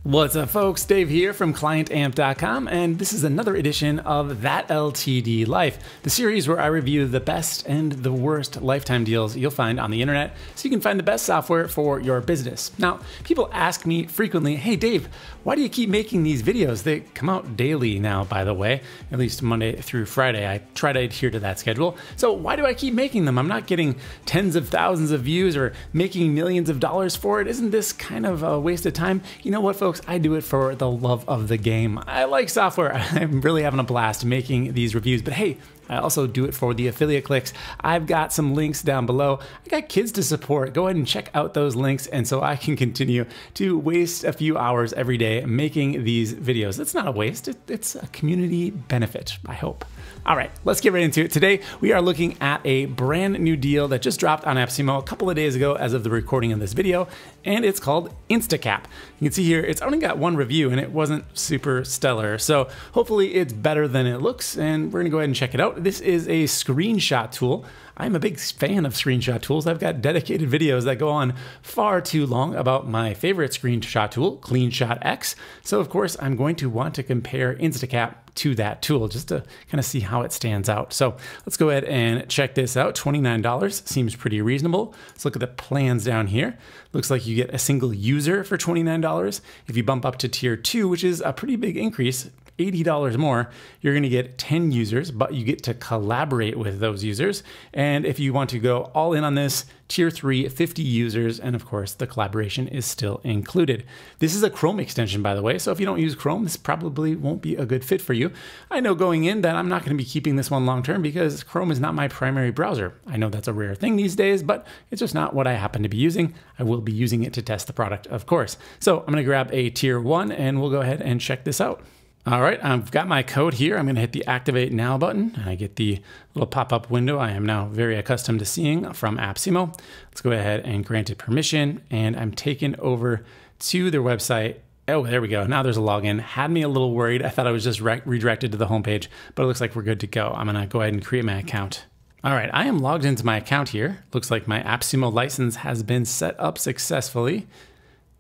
What's up, folks? Dave here from ClientAmp.com, and this is another edition of That LTD Life, the series where I review the best and the worst lifetime deals you'll find on the internet so you can find the best software for your business. Now, people ask me frequently, hey Dave, why do you keep making these videos? They come out daily now, by the way, at least Monday through Friday. I try to adhere to that schedule. So why do I keep making them? I'm not getting tens of thousands of views or making millions of dollars for it. Isn't this kind of a waste of time? You know what, folks? I do it for the love of the game. I like software. I'm really having a blast making these reviews, but hey, I also do it for the affiliate clicks. I've got some links down below. I got kids to support. Go ahead and check out those links, and so I can continue to waste a few hours every day making these videos. It's not a waste. It's a community benefit, I hope. All right, let's get right into it. Today, we are looking at a brand new deal that just dropped on AppSumo a couple of days ago as of the recording of this video, and it's called Instacap. You can see here, it's only got one review and it wasn't super stellar. So hopefully it's better than it looks, and we're gonna go ahead and check it out. This is a screenshot tool. I'm a big fan of screenshot tools. I've got dedicated videos that go on far too long about my favorite screenshot tool, CleanShot X. So of course, I'm going to want to compare Instacap to that tool just to kind of see how it stands out. So let's go ahead and check this out. $29 seems pretty reasonable. Let's look at the plans down here. Looks like you get a single user for $29. If you bump up to tier 2, which is a pretty big increase, $80 more, you're gonna get 10 users, but you get to collaborate with those users. And if you want to go all in on this, tier 3, 50 users, and of course the collaboration is still included. This is a Chrome extension, by the way, so if you don't use Chrome, this probably won't be a good fit for you. I know going in that I'm not gonna be keeping this one long-term because Chrome is not my primary browser. I know that's a rare thing these days, but it's just not what I happen to be using. I will be using it to test the product, of course. So I'm gonna grab a tier 1 and we'll go ahead and check this out. All right, I've got my code here. I'm gonna hit the Activate Now button, and I get the little pop-up window I am now very accustomed to seeing from AppSumo. Let's go ahead and grant it permission, and I'm taken over to their website. Oh, there we go. Now there's a login. Had me a little worried. I thought I was just redirected to the homepage, but it looks like we're good to go. I'm gonna go ahead and create my account. All right, I am logged into my account here. Looks like my AppSumo license has been set up successfully.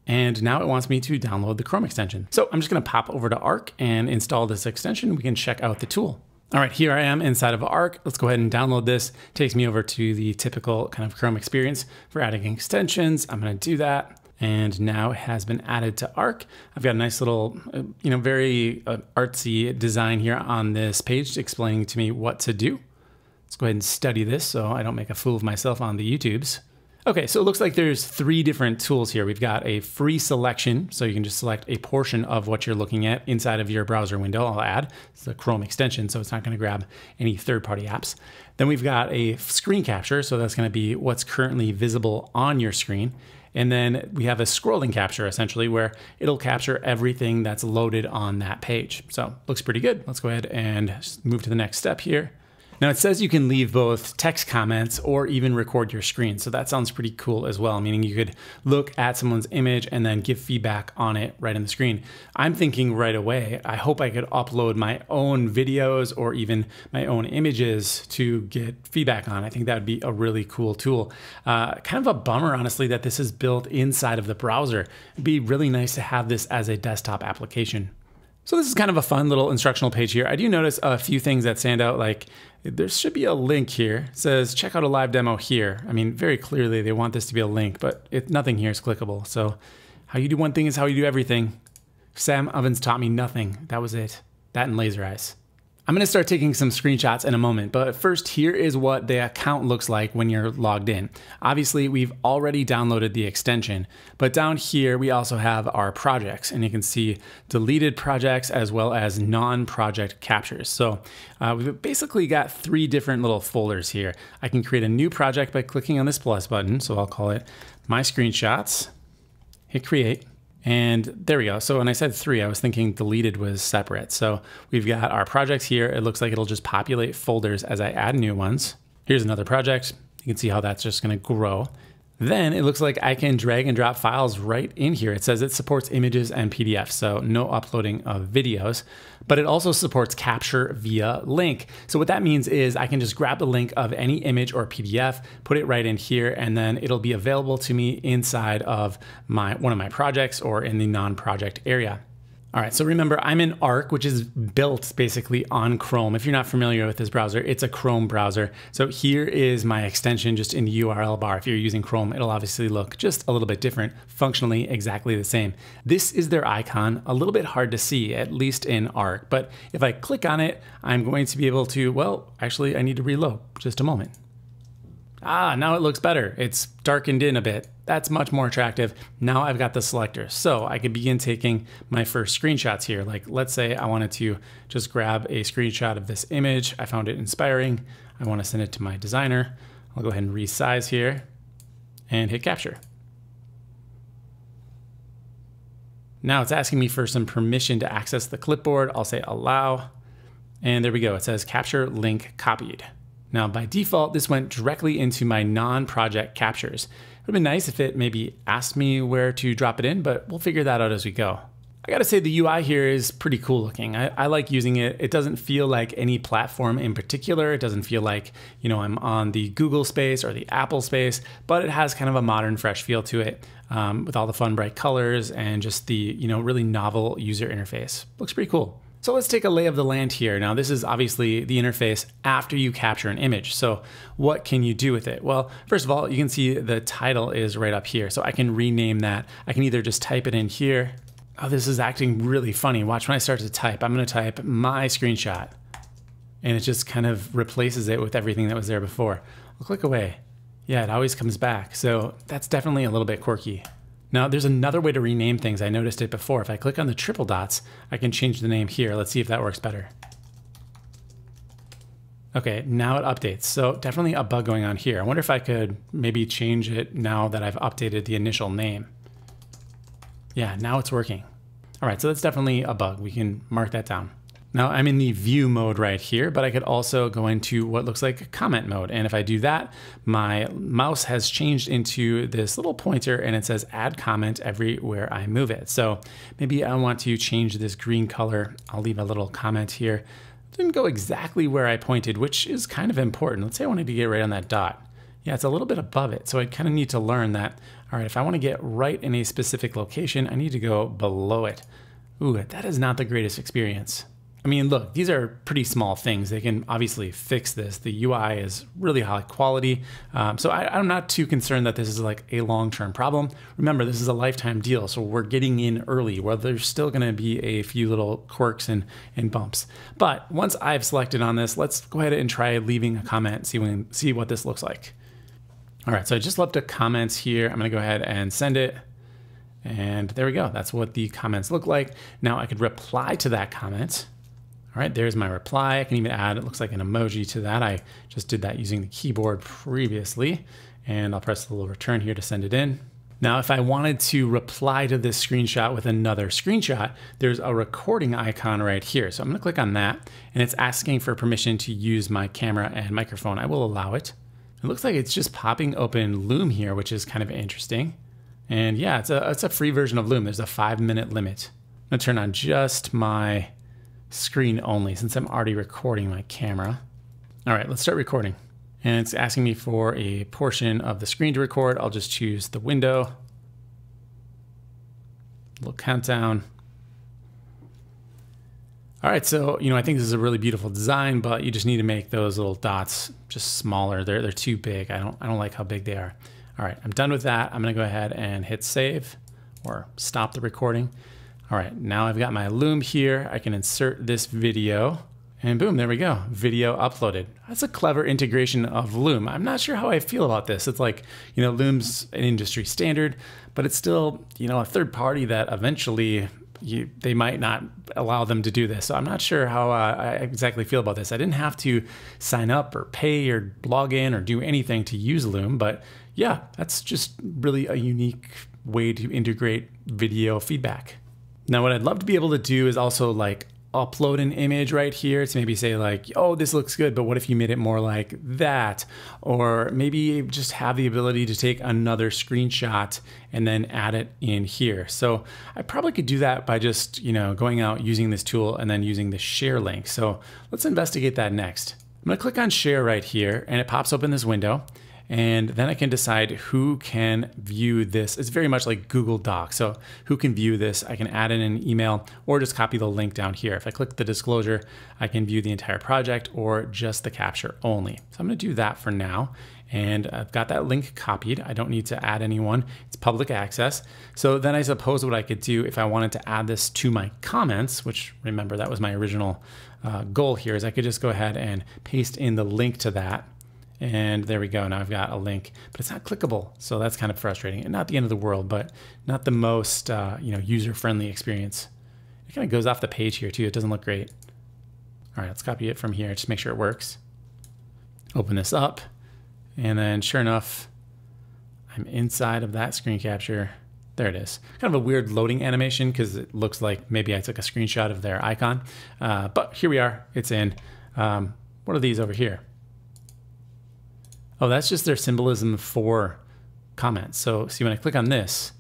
And now it wants me to download the Chrome extension. So I'm just gonna pop over to Arc and install this extension. We can check out the tool. All right, here I am inside of Arc. Let's go ahead and download this. It takes me over to the typical kind of Chrome experience for adding extensions. I'm gonna do that. And now it has been added to Arc. I've got a nice little, very artsy design here on this page explaining to me what to do. Let's go ahead and study this so I don't make a fool of myself on the YouTubes. Okay, so it looks like there's 3 different tools here. We've got a free selection, so you can just select a portion of what you're looking at inside of your browser window. I'll add, it's a Chrome extension, so it's not gonna grab any third-party apps. Then we've got a screen capture, so that's gonna be what's currently visible on your screen. And then we have a scrolling capture, essentially, where it'll capture everything that's loaded on that page. So looks pretty good. Let's go ahead and move to the next step here. Now it says you can leave both text comments or even record your screen. So that sounds pretty cool as well, meaning you could look at someone's image and then give feedback on it right on the screen. I'm thinking right away, I hope I could upload my own videos or even my own images to get feedback on. I think that would be a really cool tool. Kind of a bummer, honestly, that this is built inside of the browser. It'd be really nice to have this as a desktop application. So this is kind of a fun little instructional page here. I do notice a few things that stand out, like there should be a link here. It says, check out a live demo here. I mean, very clearly they want this to be a link, but nothing here is clickable. So how you do one thing is how you do everything. Sam Ovens taught me nothing. That was it. That and laser eyes. I'm gonna start taking some screenshots in a moment, but first here is what the account looks like when you're logged in. Obviously, we've already downloaded the extension, but down here we also have our projects, and you can see deleted projects as well as non-project captures. So we've basically got 3 different little folders here. I can create a new project by clicking on this plus button, so I'll call it My Screenshots, hit create. And there we go. So when I said 3, I was thinking deleted was separate. So we've got our projects here. It looks like it'll just populate folders as I add new ones. Here's another project. You can see how that's just gonna grow. Then it looks like I can drag and drop files right in here. It says it supports images and PDFs, so no uploading of videos, but it also supports capture via link. So what that means is I can just grab the link of any image or PDF, put it right in here, and then it'll be available to me inside of one of my projects or in the non-project area. All right, so remember, I'm in Arc, which is built basically on Chrome. If you're not familiar with this browser, it's a Chrome browser. So here is my extension just in the URL bar. If you're using Chrome, it'll obviously look just a little bit different, functionally exactly the same. This is their icon, a little bit hard to see, at least in Arc. But if I click on it, I'm going to be able to, well, actually, I need to reload. Just a moment. Ah, now it looks better. It's darkened in a bit. That's much more attractive. Now I've got the selector. So I could begin taking my first screenshots here. Like, let's say I wanted to just grab a screenshot of this image. I found it inspiring. I want to send it to my designer. I'll go ahead and resize here and hit capture. Now it's asking me for some permission to access the clipboard. I'll say allow. And there we go. It says capture link copied. Now, by default, this went directly into my non-project captures. It would have been nice if it maybe asked me where to drop it in, but we'll figure that out as we go. I gotta say the UI here is pretty cool looking. I like using it. It doesn't feel like any platform in particular. It doesn't feel like, you know, I'm on the Google space or the Apple space, but it has kind of a modern, fresh feel to it with all the fun, bright colors and just the, you know, really novel user interface. Looks pretty cool. So let's take a lay of the land here. Now, this is obviously the interface after you capture an image. So what can you do with it? Well, first of all, you can see the title is right up here. So I can rename that. I can either just type it in here. Oh, this is acting really funny. Watch when I start to type. I'm gonna type my screenshot and it just kind of replaces it with everything that was there before. I'll click away. Yeah, it always comes back. So that's definitely a little bit quirky. Now, there's another way to rename things. I noticed it before. If I click on the triple dots, I can change the name here. Let's see if that works better. Okay, now it updates. So definitely a bug going on here. I wonder if I could maybe change it now that I've updated the initial name. Yeah, now it's working. All right, so that's definitely a bug. We can mark that down. Now I'm in the view mode right here, but I could also go into what looks like comment mode. And if I do that, my mouse has changed into this little pointer and it says add comment everywhere I move it. So maybe I want to change this green color. I'll leave a little comment here. Didn't go exactly where I pointed, which is kind of important. Let's say I wanted to get right on that dot. Yeah, it's a little bit above it. So I kind of need to learn that, all right, if I want to get right in a specific location, I need to go below it. Ooh, that is not the greatest experience. I mean, look, these are pretty small things. They can obviously fix this. The UI is really high quality. So I'm not too concerned that this is like a long-term problem. Remember, this is a lifetime deal, so we're getting in early where there's still gonna be a few little quirks and bumps. But once I've selected on this, let's go ahead and try leaving a comment, see what this looks like. All right, so I just left a comment here. I'm gonna go ahead and send it. And there we go. That's what the comments look like. Now I could reply to that comment. All right, there's my reply. I can even add, it looks like an emoji to that. I just did that using the keyboard previously, and I'll press the little return here to send it in. Now, if I wanted to reply to this screenshot with another screenshot, there's a recording icon right here. So I'm gonna click on that, and it's asking for permission to use my camera and microphone. I will allow it. It looks like it's just popping open Loom here, which is kind of interesting. And yeah, it's a free version of Loom. There's a 5-minute limit. I'm gonna turn on just my screen only since I'm already recording my camera. All right, let's start recording. And it's asking me for a portion of the screen to record. I'll just choose the window. Little countdown. All right, so I think this is a really beautiful design, but you just need to make those little dots just smaller. They're too big. I don't like how big they are. All right, I'm done with that. I'm gonna go ahead and hit save or stop the recording. All right, now I've got my Loom here. I can insert this video and boom, there we go. Video uploaded. That's a clever integration of Loom. I'm not sure how I feel about this. It's like, Loom's an industry standard, but it's still, a third party that eventually they might not allow them to do this. So I'm not sure how I exactly feel about this. I didn't have to sign up or pay or log in or do anything to use Loom, but yeah, that's just really a unique way to integrate video feedback. Now, what I'd love to be able to do is also like upload an image right here to maybe say like, oh, this looks good, but what if you made it more like that? Or maybe just have the ability to take another screenshot and then add it in here. So I probably could do that by just, going out using this tool and then using the share link. So let's investigate that next. I'm gonna click on share right here and it pops open this window. And then I can decide who can view this. It's very much like Google Docs. So who can view this? I can add in an email or just copy the link down here. If I click the disclosure, I can view the entire project or just the capture only. So I'm gonna do that for now. And I've got that link copied. I don't need to add anyone. It's public access. So then I suppose what I could do if I wanted to add this to my comments, which remember that was my original goal here, is I could just go ahead and paste in the link to that. And there we go. Now I've got a link, but it's not clickable. So that's kind of frustrating and not the end of the world, but not the most user-friendly experience. It kind of goes off the page here too. It doesn't look great. All right, let's copy it from here. Just make sure it works. Open this up. And then sure enough, I'm inside of that screen capture. There it is. Kind of a weird loading animation because it looks like maybe I took a screenshot of their icon. But here we are. It's in. What are these over here? Oh, that's just their symbolism for comments. So see, when I click on this,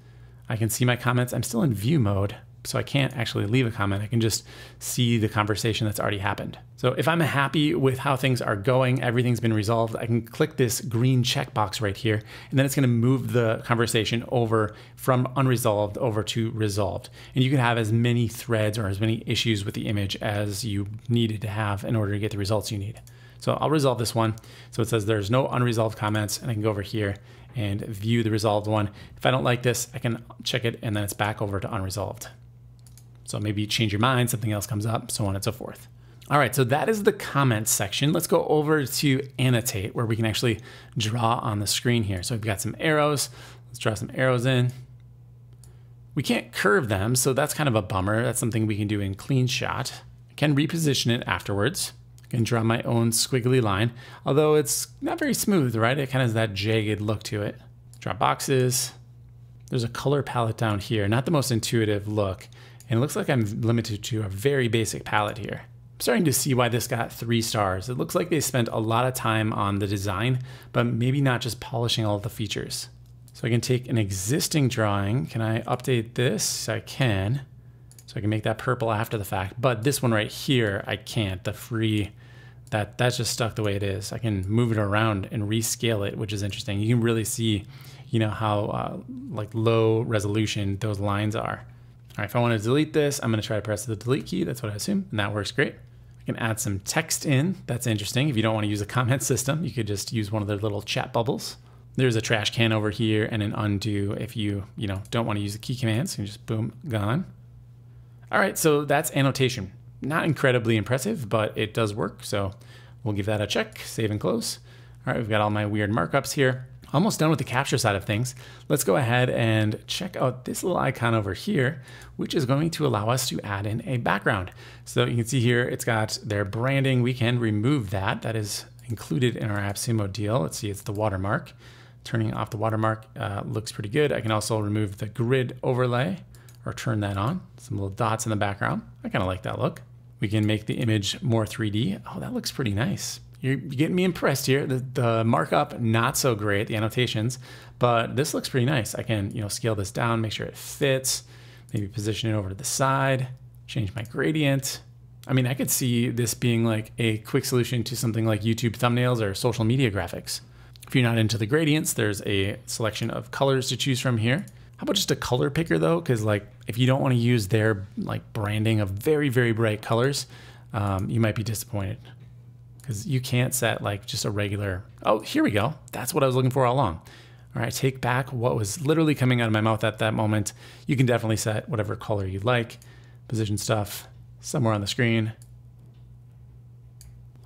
I can see my comments. I'm still in view mode, so I can't actually leave a comment. I can just see the conversation that's already happened. So if I'm happy with how things are going, everything's been resolved, I can click this green checkbox right here, and then it's gonna move the conversation over from unresolved over to resolved. And you can have as many threads or as many issues with the image as you needed to have in order to get the results you need. So I'll resolve this one. So it says there's no unresolved comments, and I can go over here and view the resolved one. If I don't like this, I can check it and then it's back over to unresolved. So maybe you change your mind, something else comes up, so on and so forth. All right, so that is the comments section. Let's go over to Annotate, where we can actually draw on the screen here. So we've got some arrows. Let's draw some arrows in. We can't curve them, so that's kind of a bummer. That's something we can do in Clean Shot. I can reposition it afterwards. And draw my own squiggly line, although it's not very smooth, right? It kind of has that jagged look to it. Draw boxes. There's a color palette down here, not the most intuitive look. And it looks like I'm limited to a very basic palette here. I'm starting to see why this got 3 stars. It looks like they spent a lot of time on the design, but maybe not just polishing all of the features. So I can take an existing drawing. Can I update this? I can. So I can make that purple after the fact, but this one right here, I can't. The free, that's just stuck the way it is. I can move it around and rescale it, which is interesting. You can really see, how like low resolution those lines are. All right, if I want to delete this, I'm gonna try to press the delete key. That's what I assume, and that works great. I can add some text in. That's interesting. If you don't want to use a comment system, you could just use one of their little chat bubbles. There's a trash can over here and an undo if you don't want to use the key commands. You can just boom, gone. All right, so that's annotation. Not incredibly impressive, but it does work. So we'll give that a check, save and close. All right, we've got all my weird markups here. Almost done with the capture side of things. Let's go ahead and check out this little icon over here, which is going to allow us to add in a background. So you can see here, it's got their branding. We can remove that. That is included in our AppSumo deal. Let's see, it's the watermark. Turning off the watermark looks pretty good. I can also remove the grid overlay or turn that on. Some little dots in the background. I kind of like that look. We can make the image more 3D. Oh, that looks pretty nice. You're getting me impressed here. The markup, not so great, the annotations, but this looks pretty nice. I can scale this down, make sure it fits, maybe position it over to the side, change my gradient. I mean, I could see this being like a quick solution to something like YouTube thumbnails or social media graphics. If you're not into the gradients, there's a selection of colors to choose from here. How about just a color picker though? Because like if you don't want to use their like branding of very, very bright colors, you might be disappointed because you can't set like just a regular, oh, here we go. That's what I was looking for all along. All right, take back what was literally coming out of my mouth at that moment. You can definitely set whatever color you'd like, position stuff somewhere on the screen.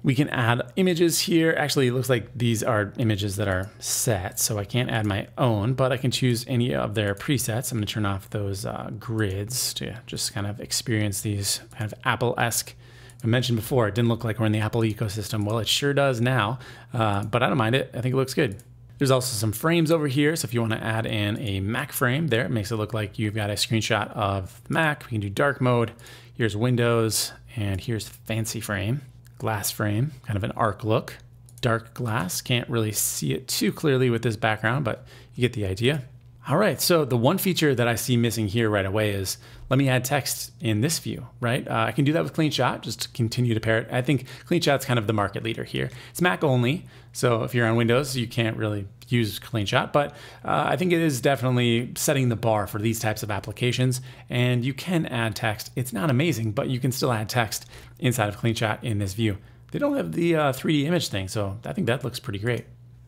We can add images here. Actually, it looks like these are images that are set, so I can't add my own, but I can choose any of their presets. I'm gonna turn off those grids to just kind of experience these kind of Apple-esque. I mentioned before, it didn't look like we're in the Apple ecosystem. Well, it sure does now, but I don't mind it. I think it looks good. There's also some frames over here, so if you wanna add in a Mac frame there, it makes it look like you've got a screenshot of the Mac. We can do dark mode. Here's Windows, And here's fancy frame, glass frame, kind of an arc look. Dark glass, can't really see it too clearly with this background, but you get the idea. All right, so the one feature that I see missing here right away is let me add text in this view, right? I can do that with Clean Shot, just to continue to pair it. I think Clean Shot's kind of the market leader here. It's Mac only, so if you're on Windows, you can't really use Clean Shot, but I think it is definitely setting the bar for these types of applications, and you can add text. It's not amazing, but you can still add text inside of Clean Shot in this view. They don't have the 3D image thing, so I think that looks pretty great.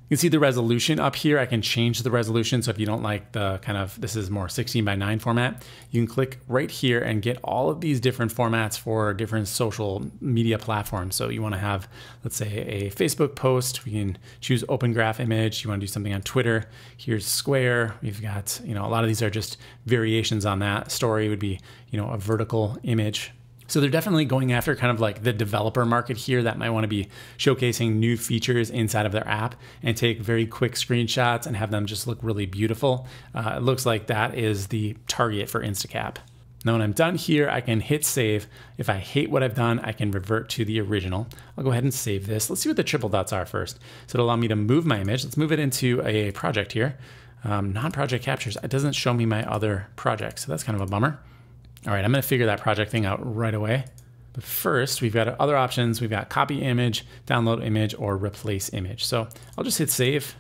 You can see the resolution up here. I can change the resolution. So if you don't like the kind of, this is more 16:9 format, you can click right here and get all of these different formats for different social media platforms. So you want to have, let's say, a Facebook post. We can choose open graph image. You want to do something on Twitter. Here's square. We've got, a lot of these are just variations on that. Story would be, a vertical image. So they're definitely going after kind of like the developer market here that might want to be showcasing new features inside of their app and take very quick screenshots and have them just look really beautiful. It looks like that is the target for Instacap. Now when I'm done here, I can hit save. If I hate what I've done, I can revert to the original. I'll go ahead and save this. Let's see what the triple dots are first. So it'll allow me to move my image. Let's move it into a project here. Non-project captures. It doesn't show me my other projects, so that's kind of a bummer. All right, I'm gonna figure that project thing out right away. But first, we've got other options. We've got copy image, download image, or replace image. So I'll just hit save,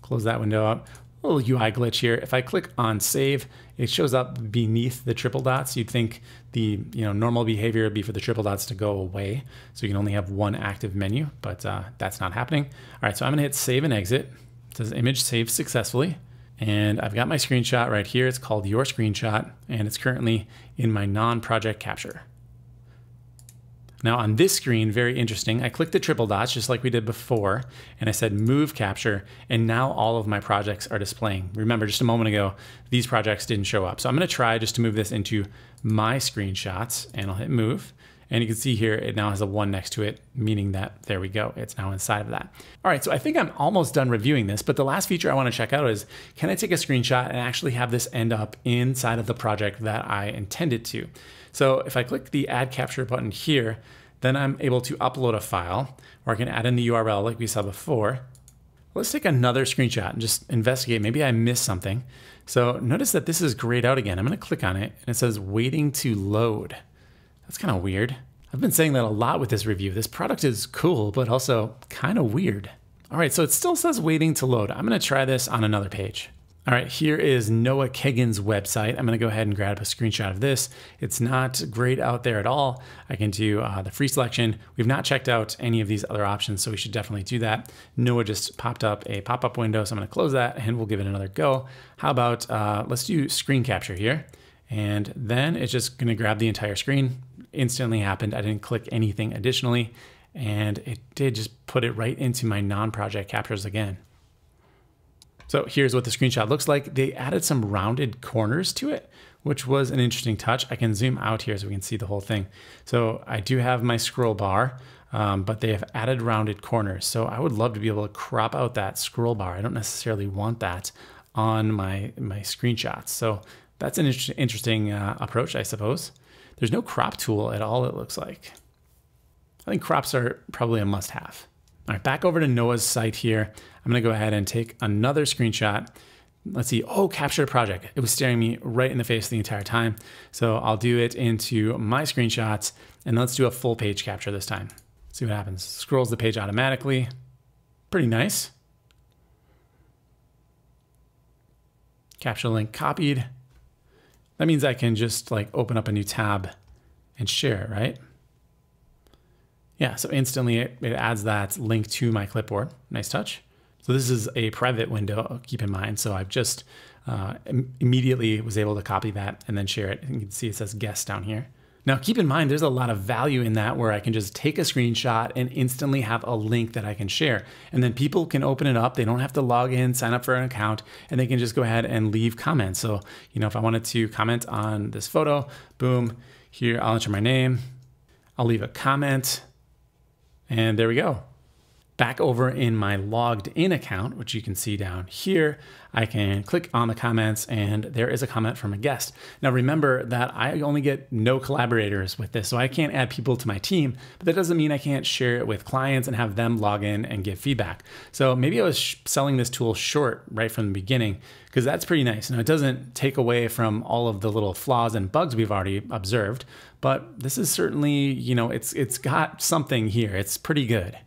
close that window up. A little UI glitch here. If I click on save, it shows up beneath the triple dots. You'd think the normal behavior would be for the triple dots to go away, so you can only have one active menu, but that's not happening. All right, so I'm gonna hit save and exit. It says image saved successfully. And I've got my screenshot right here. It's called Your Screenshot, and it's currently in my non-project capture. Now on this screen, very interesting, I clicked the triple dots just like we did before, and I said move capture, and now all of my projects are displaying. Remember, just a moment ago, these projects didn't show up. So I'm gonna try just to move this into my screenshots, and I'll hit move. And you can see here, it now has a 1 next to it, meaning that, there we go, it's now inside of that. All right, so I think I'm almost done reviewing this, but the last feature I wanna check out is, can I take a screenshot and actually have this end up inside of the project that I intended to? So if I click the add capture button here, then I'm able to upload a file, or I can add in the URL like we saw before. Let's take another screenshot and just investigate, maybe I missed something. So notice that this is grayed out again. I'm gonna click on it, and it says waiting to load. That's kind of weird. I've been saying that a lot with this review. This product is cool, but also kind of weird. All right, so it still says waiting to load. I'm gonna try this on another page. All right, here is Noah Kagan's website. I'm gonna go ahead and grab a screenshot of this. It's not grayed out there at all. I can do the free selection. We've not checked out any of these other options, so we should definitely do that. Noah just popped up a pop-up window, so I'm gonna close that and we'll give it another go. How about, let's do screen capture here. And then it's just gonna grab the entire screen. Instantly happened. I didn't click anything additionally, and it did just put it right into my non-project captures again. So here's what the screenshot looks like. They added some rounded corners to it, which was an interesting touch. I can zoom out here so we can see the whole thing. So I do have my scroll bar, but they have added rounded corners. So I would love to be able to crop out that scroll bar. I don't necessarily want that on my screenshots. So that's an interesting approach, I suppose. There's no crop tool at all, it looks like. I think crops are probably a must-have. All right, back over to Noah's site here. I'm gonna go ahead and take another screenshot. Let's see, oh, capture a project. It was staring me right in the face the entire time. So I'll do it into my screenshots, and let's do a full page capture this time. See what happens. Scrolls the page automatically. Pretty nice. Capture link copied. That means I can just like open up a new tab and share it, right? Yeah, so instantly it adds that link to my clipboard. Nice touch. So this is a private window, keep in mind. So I've just immediately was able to copy that and then share it. And you can see it says guest down here. Now keep in mind, there's a lot of value in that where I can just take a screenshot and instantly have a link that I can share. And then people can open it up. They don't have to log in, sign up for an account, and they can just go ahead and leave comments. So, if I wanted to comment on this photo, boom, here, I'll enter my name. I'll leave a comment, and there we go. Back over in my logged in account, which you can see down here, I can click on the comments and there is a comment from a guest. Now remember that I only get no collaborators with this, so I can't add people to my team, but that doesn't mean I can't share it with clients and have them log in and give feedback. So maybe I was selling this tool short right from the beginning, because that's pretty nice. Now it doesn't take away from all of the little flaws and bugs we've already observed, but this is certainly, it's got something here. It's pretty good.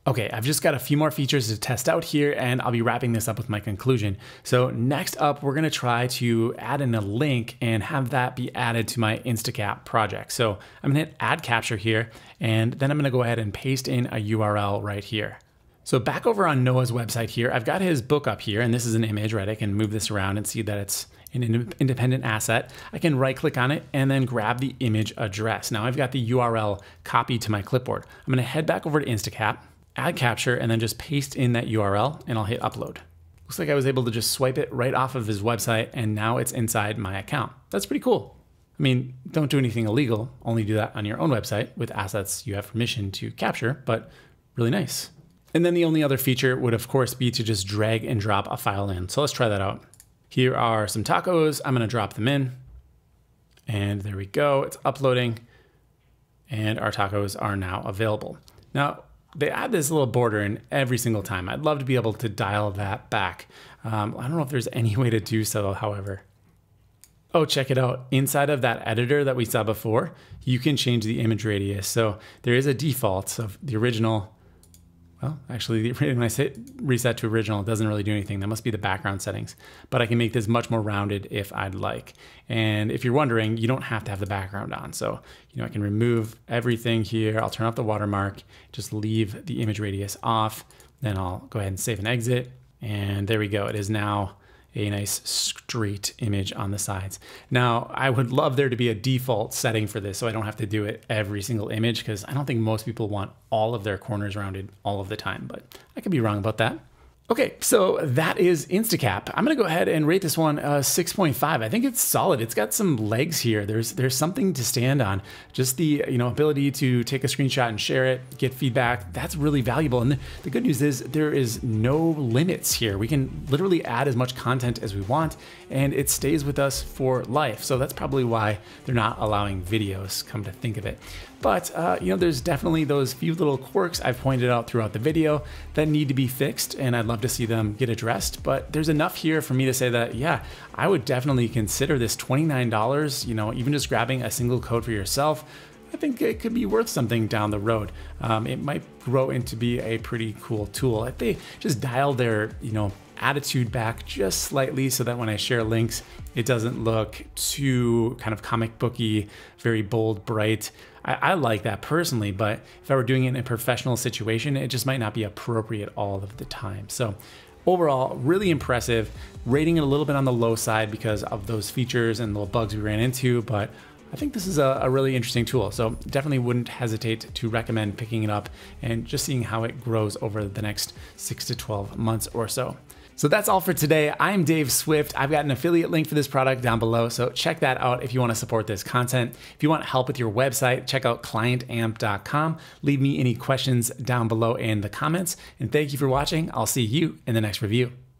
Okay, I've just got a few more features to test out here and I'll be wrapping this up with my conclusion. So next up, we're gonna try to add in a link and have that be added to my Instacap project. So I'm gonna hit add capture here, and then I'm gonna go ahead and paste in a URL right here. So back over on Noah's website here, I've got his book up here, and this is an image, right? I can move this around and see that it's an independent asset. I can right click on it and then grab the image address. Now I've got the URL copied to my clipboard. I'm gonna head back over to Instacap, add capture, and then just paste in that URL, and I'll hit upload. Looks like I was able to just swipe it right off of his website, and now it's inside my account. That's pretty cool. I mean, don't do anything illegal, only do that on your own website with assets you have permission to capture, but really nice. And then the only other feature would of course be to just drag and drop a file in. So let's try that out. Here are some tacos. I'm gonna drop them in, and there we go. It's uploading, and our tacos are now available. Now, they add this little border in every single time. I'd love to be able to dial that back. I don't know if there's any way to do so, however. Oh, check it out. Inside of that editor that we saw before, you can change the image radius. So there is a default of the original. Well, actually, when I say reset to original, it doesn't really do anything. That must be the background settings. But I can make this much more rounded if I'd like. And if you're wondering, you don't have to have the background on. So, I can remove everything here. I'll turn off the watermark, just leave the image radius off. Then I'll go ahead and save and exit. And there we go. It is now a nice straight image on the sides. Now, I would love there to be a default setting for this so I don't have to do it every single image, because I don't think most people want all of their corners rounded all of the time, but I could be wrong about that. Okay, so that is Instacap. I'm gonna go ahead and rate this one 6.5. I think it's solid. It's got some legs here. There's something to stand on. Just the ability to take a screenshot and share it, get feedback, that's really valuable. And the good news is there is no limits here. We can literally add as much content as we want, and it stays with us for life. So that's probably why they're not allowing videos, come to think of it. But there's definitely those few little quirks I've pointed out throughout the video that need to be fixed, and I'd love to see them get addressed. But there's enough here for me to say that, yeah, I would definitely consider this $29, even just grabbing a single code for yourself. I think it could be worth something down the road. It might grow into be a pretty cool tool. If they just dial their, attitude back just slightly so that when I share links, it doesn't look too kind of comic booky, very bold, bright. I like that personally, but if I were doing it in a professional situation, it just might not be appropriate all of the time. So overall, really impressive. Rating it a little bit on the low side because of those features and little bugs we ran into, but I think this is a really interesting tool. So definitely wouldn't hesitate to recommend picking it up and just seeing how it grows over the next 6 to 12 months or so. So that's all for today. I'm Dave Swift. I've got an affiliate link for this product down below, so check that out if you want to support this content. If you want help with your website, check out clientamp.com. Leave me any questions down below in the comments, and thank you for watching. I'll see you in the next review.